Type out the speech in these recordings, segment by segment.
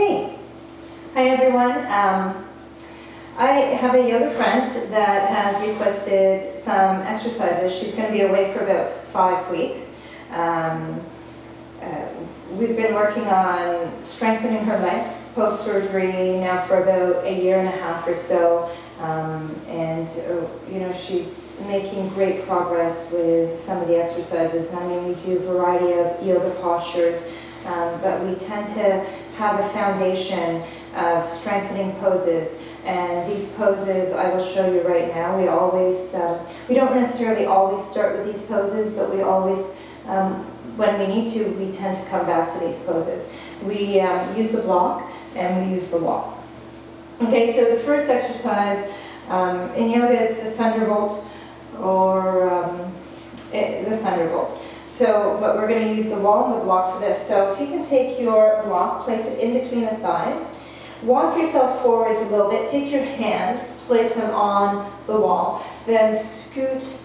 Okay, hi everyone. I have a yoga friend that has requested some exercises. She's going to be away for about 5 weeks. We've been working on strengthening her legs post-surgery now for about 1.5 years or so. You know, she's making great progress with some of the exercises. I mean, we do a variety of yoga postures, but we tend to have a foundation of strengthening poses. And these poses I will show you right now. We always, we don't necessarily always start with these poses, but we always, when we need to, we tend to come back to these poses. We use the block and we use the wall. Okay, so the first exercise in yoga is the thunderbolt, or the thunderbolt. So, but we're going to use the wall and the block for this. So if you can take your block, place it in between the thighs, walk yourself forwards a little bit, take your hands, place them on the wall, then scoot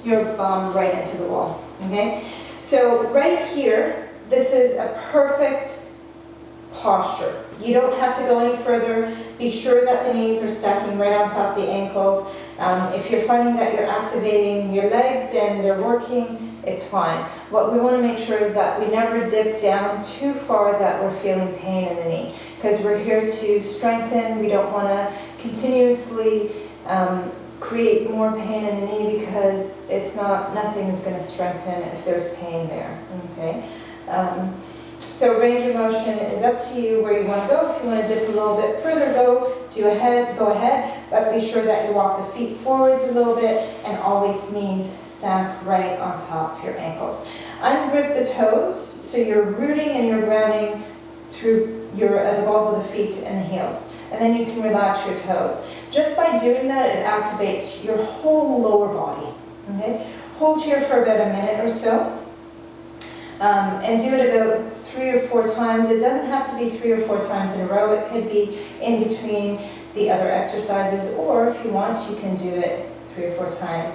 your bum right into the wall, okay? So right here, this is a perfect posture. You don't have to go any further. Be sure that the knees are stacking right on top of the ankles. If you're finding that you're activating your legs and they're working, it's fine. What we want to make sure is that we never dip down too far that we're feeling pain in the knee, because we're here to strengthen. We don't want to continuously create more pain in the knee, because nothing is going to strengthen if there's pain there, okay? So range of motion is up to you where you want to go. If you want to dip a little bit further, go ahead, but be sure that you walk the feet forwards a little bit and always knees stack right on top of your ankles. Ungrip the toes, so you're rooting and you're grounding through the balls of the feet and the heels. And then you can relax your toes. Just by doing that, it activates your whole lower body. Okay? Hold here for about a minute or so. And do it about 3 or 4 times. It doesn't have to be 3 or 4 times in a row. It could be in between the other exercises, or if you want, you can do it 3 or 4 times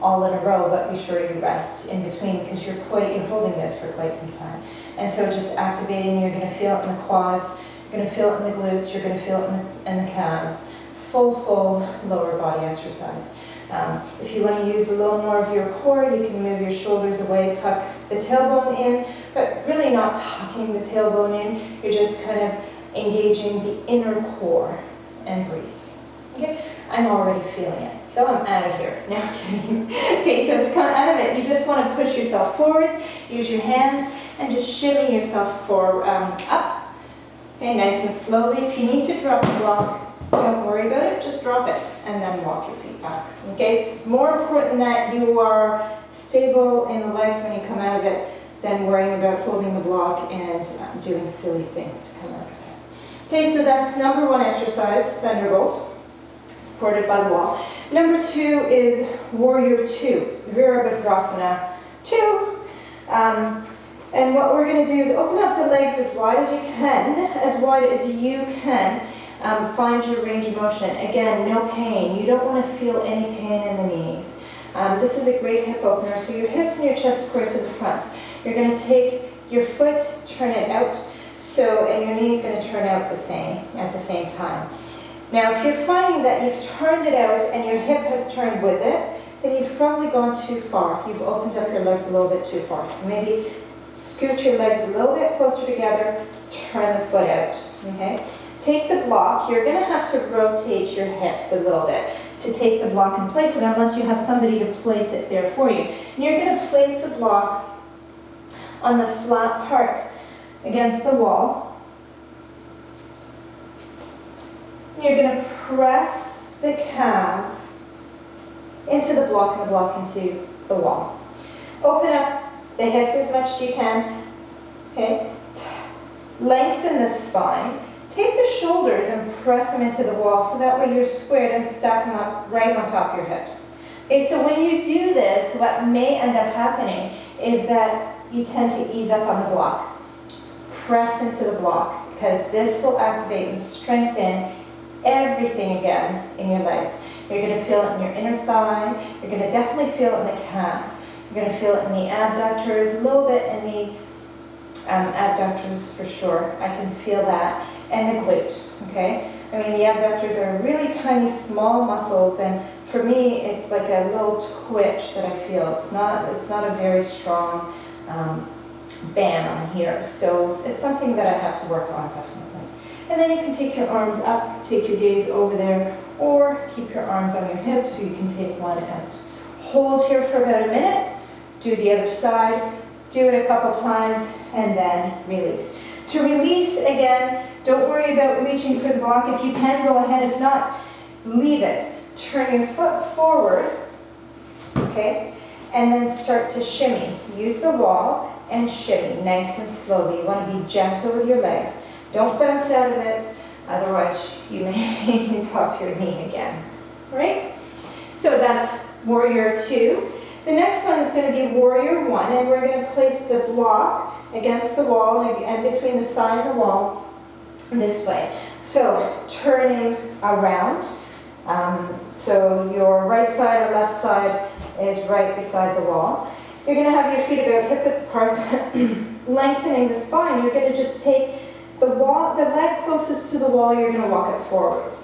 all in a row, but be sure you rest in between, because you're holding this for quite some time. And so just activating, you're going to feel it in the quads, you're going to feel it in the glutes, you're going to feel it in the calves. Full lower body exercise. If you want to use a little more of your core, you can move your shoulders away, tuck the tailbone in, but really not tucking the tailbone in. You're just kind of engaging the inner core, and breathe. Okay? I'm already feeling it, so I'm out of here. No, I'm kidding. Okay, so to come out of it, you just want to push yourself forward, use your hand, and just shimmy yourself up. Okay, nice and slowly. If you need to drop the block, don't worry about it, just drop it and then walk your feet back. Okay, it's more important that you are stable in the legs when you come out of it than worrying about holding the block and doing silly things to come out of it. Okay, so that's number 1 exercise, thunderbolt, supported by the wall. Number 2 is warrior 2, Virabhadrasana 2. And what we're going to do is open up the legs as wide as you can, find your range of motion. Again, no pain. You don't want to feel any pain in the knees. This is a great hip opener, so your hips and your chest square to the front. You're going to take your foot, turn it out, and your knee is going to turn out at the same time. Now, if you're finding that you've turned it out and your hip has turned with it, then you've probably gone too far. You've opened up your legs a little bit too far. So maybe scoot your legs a little bit closer together, turn the foot out, okay? Take the block. You're going to have to rotate your hips a little bit to take the block and place it, unless you have somebody to place it there for you. And you're going to place the block on the flat part against the wall. You're going to press the calf into the block and the block into the wall. Open up the hips as much as you can. Okay? Lengthen the spine. Take the shoulders and press them into the wall, so that way you're squared, and stack them up right on top of your hips. Okay, so when you do this, what may end up happening is that you tend to ease up on the block. Press into the block, because this will activate and strengthen everything again in your legs. You're going to feel it in your inner thigh. You're going to definitely feel it in the calf. You're going to feel it in the abductors, a little bit in the abductors for sure. I can feel that. And the glute, okay? I mean, the abductors are really tiny, small muscles, and for me, it's like a little twitch that I feel. It's not a very strong band on here, so it's something that I have to work on, definitely. And then you can take your arms up, take your gaze over there, or keep your arms on your hips, so you can take one out. Hold here for about a minute, do the other side, do it a couple times, and then release. To release, again, don't worry about reaching for the block. If you can, go ahead. If not, leave it. Turn your foot forward, okay? And then start to shimmy. Use the wall and shimmy, nice and slowly. You want to be gentle with your legs. Don't bounce out of it, otherwise you may pop your knee again, all right? So that's warrior 2. The next one is going to be warrior 1, and we're going to place the block against the wall and between the thigh and the wall this way. So turning around, so your right side or left side is right beside the wall. You're going to have your feet about hip width apart, lengthening the spine. You're going to just take the leg closest to the wall, you're going to walk it forwards.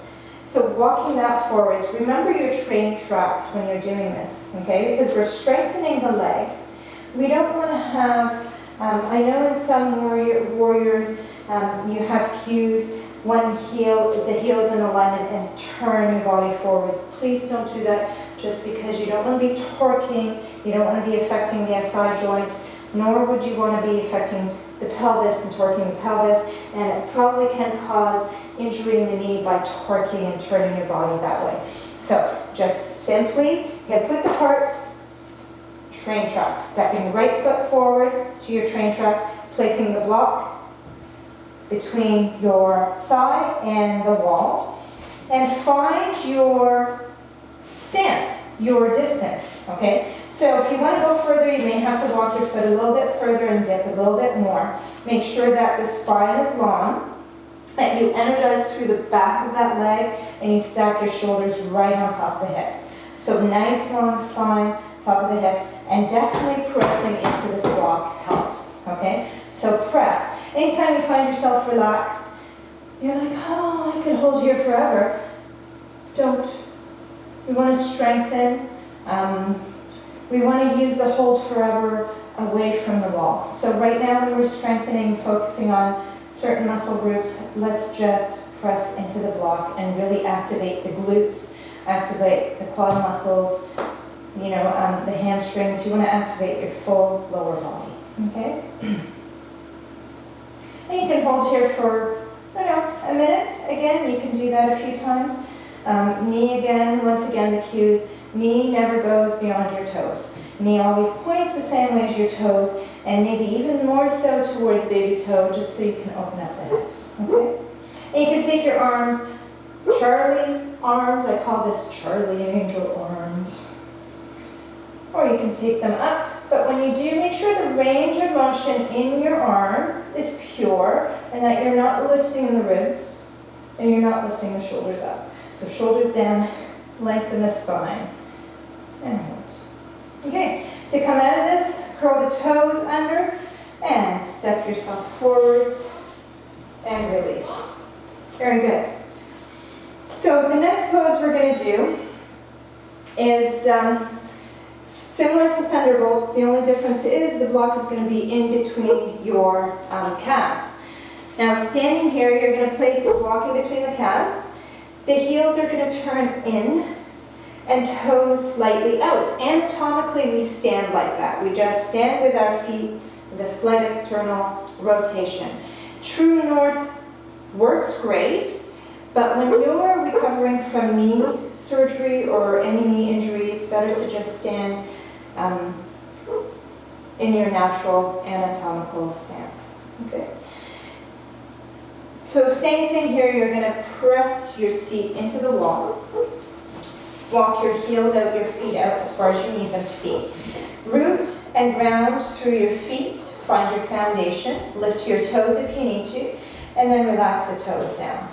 So walking that forwards, remember your train tracks when you're doing this, okay? Because we're strengthening the legs. We don't want to have, I know in some warriors, you have cues, one heel, the heel's in alignment and turn your body forwards. Please don't do that just because you don't want to be torquing, you don't want to be affecting the SI joint, nor would you want to be affecting the pelvis and torquing the pelvis, and it probably can cause injury in the knee by torquing and turning your body that way. So just simply hip width apart, train track, stepping right foot forward to your train track, placing the block between your thigh and the wall, and find your stance, your distance, okay? So if you want to go further, you may have to walk your foot a little bit further and dip a little bit more. Make sure that the spine is long, that you energize through the back of that leg, and you stack your shoulders right on top of the hips. So nice long spine, top of the hips, and definitely pressing into this block helps, okay? So press. Anytime you find yourself relaxed, you're like, oh, I could hold here forever. Don't. We want to strengthen. We want to use the hold forever away from the wall. So right now when we're strengthening, focusing on certain muscle groups, let's just press into the block and really activate the glutes, activate the quad muscles, you know, the hamstrings. You want to activate your full lower body, okay? And you can hold here for, I don't know, a minute. Again, you can do that a few times. Knee again, once again the cues. Knee never goes beyond your toes. Knee always points the same way as your toes, and maybe even more so towards baby toe, just so you can open up the hips, okay? And you can take your arms, Charlie arms, I call this Charlie Angel arms. Or you can take them up, but when you do, make sure the range of motion in your arms is pure, and that you're not lifting the ribs, and you're not lifting the shoulders up. So shoulders down, lengthen the spine, and hold. Okay, to come out of this, curl the toes under, and step yourself forwards, and release. Very good. So the next pose we're going to do is similar to Thunderbolt. The only difference is the block is going to be in between your calves. Now standing here, you're going to place the block in between the calves. The heels are going to turn in and toes slightly out. Anatomically, we stand like that. We just stand with our feet with a slight external rotation. True North works great, but when you're recovering from knee surgery or any knee injury, it's better to just stand in your natural anatomical stance. Okay. So same thing here, you're going to press your seat into the wall. Walk your heels out, your feet out as far as you need them to be. Root and ground through your feet, find your foundation, lift your toes if you need to, and then relax the toes down.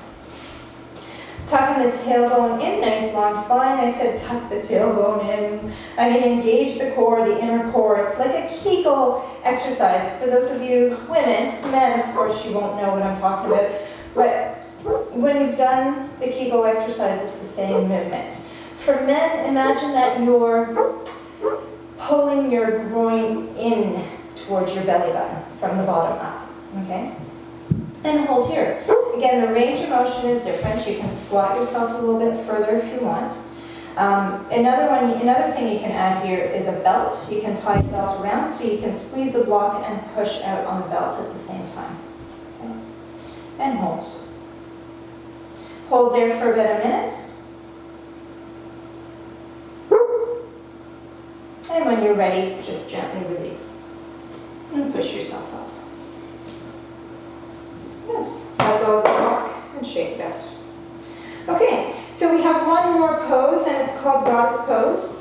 Tucking the tailbone in, nice long spine. I said tuck the tailbone in. I mean, engage the core, the inner core. It's like a Kegel exercise. For those of you women, men, of course, you won't know what I'm talking about. But when you've done the Kegel exercise, it's the same movement. For men, imagine that you're pulling your groin in towards your belly button from the bottom up, okay? And hold here. Again, the range of motion is different. You can squat yourself a little bit further if you want. Another thing you can add here is a belt. You can tie the belt around so you can squeeze the block and push out on the belt at the same time. Okay. And hold. Hold there for about a minute. And when you're ready, just gently release. And push yourself up. Good. Let go of the block and shake it out. Okay, so we have one more pose, and it's called Goddess Pose.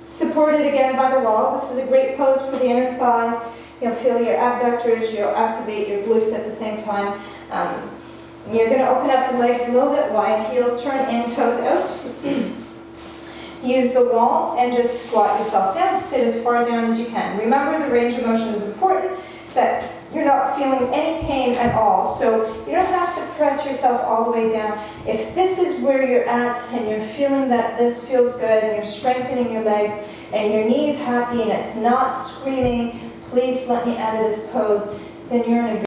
Supported again by the wall. This is a great pose for the inner thighs. You'll feel your abductors, you'll activate your glutes at the same time. You're going to open up the legs a little bit wide, heels turn in, toes out. Use the wall and just squat yourself down. Sit as far down as you can. Remember, the range of motion is important, that you're not feeling any pain at all. So you don't have to press yourself all the way down. If this is where you're at and you're feeling that this feels good and you're strengthening your legs and your knee's happy and it's not screaming, please let me out of this pose, then you're in a good